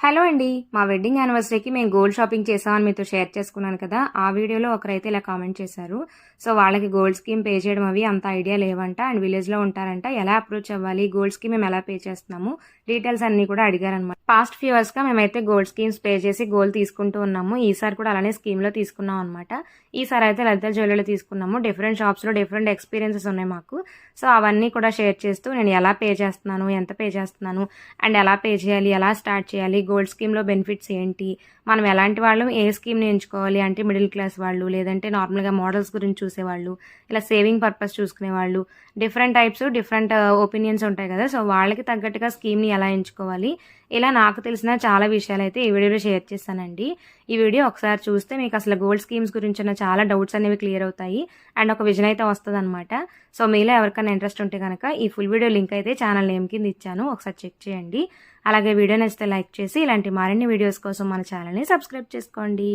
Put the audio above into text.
Hello అండి. మా wedding యానివర్సరీకి మేము గోల్డ్ షాపింగ్ చేసామని మీతో షేర్ చేసుకున్నాను కదా! ఆ వీడియోలో ఒకరైతే ఇలా కామెంట్ చేశారు. సో, వాళ్ళకి గోల్డ్ స్కీమ్ పే చేయడం అవి అంత ఐడియా లేవంట. అండ్ విలేజ్‌లో ఉంటారంట. ఎలా అప్రోచ్ అవ్వాలి? గోల్డ్ స్కీమ్ మేము ఎలా పే చేస్తున్నాము? డీటెయిల్స్ అన్నీ కూడా అడిగారనమాట. పాస్ట్ ఫ్యూ ఇయర్స్‌గా మేమైతే గోల్డ్ స్కీమ్స్ పే చేసి గోల్డ్ తీసుకుంటూ ఉన్నాము. ఈసారి కూడా అలానే స్కీమ్‌లో తీసుకున్నాం అనమాట. ఈసారి అయితే లలిత జ్యువెలరీలో తీసుకున్నాము. డిఫరెంట్ షాప్స్‌లో డిఫరెంట్ ఎక్స్‌పీరియన్సెస్ ఉన్నాయి మాకు. సో, అవన్నీ కూడా షేర్ చేస్తూ నేను ఎలా పే చేస్తున్నాను? ఎంత పే చేస్తున్నాను? అండ్ ఎలా పే చేయాలి? ఎలా స్టార్ట్ చేయాలి? గోల్డ్ స్కీమ్‌లో బెనిఫిట్స్ ఏంటి? మనం ఎలాంటి వాళ్ళం ఏ స్కీమ్‌ని ఎంచుకోవాలి? అంటే మిడిల్ క్లాస్ వాళ్ళు, లేదంటే నార్మల్‌గా మోడల్స్ గురించి చూసేవాళ్ళు, ఇలా సేవింగ్ పర్పస్ చూసుకునేవాళ్ళు, డిఫరెంట్ టైప్స్, డిఫరెంట్ ఒపీనియన్స్ ఉంటాయి కదా! సో, వాళ్ళకి తగ్గట్టుగా స్కీమ్‌ని ఎలా ఎంచుకోవాలి? ఇలా నాకు తెలిసిన చాలా విషయాలైతే ఈ వీడియోలో షేర్ చేశానండి. ఈ వీడియో ఒకసారి చూస్తే మీకు అసలు గోల్డ్ స్కీమ్స్ గురించిన చాలా డౌట్స్ అనేవి క్లియర్ అవుతాయి. అండ్ ఒక విజన్ అయితే వస్తదనమాట. సో, మీలో ఎవరికైనా ఇంట్రెస్ట్ ఉంటే గనక ఈ ఫుల్ వీడియో లింక్ అయితే ఛానల్ నేమ్ కింద ఇచ్చాను. ఒకసారి చెక్ చేయండి. అలాగే వీడియో నచ్చితే లైక్ చేసి ఇలాంటి మరిన్ని వీడియోస్ కోసం మన ఛానల్‌ని సబ్స్క్రైబ్ చేసుకోండి.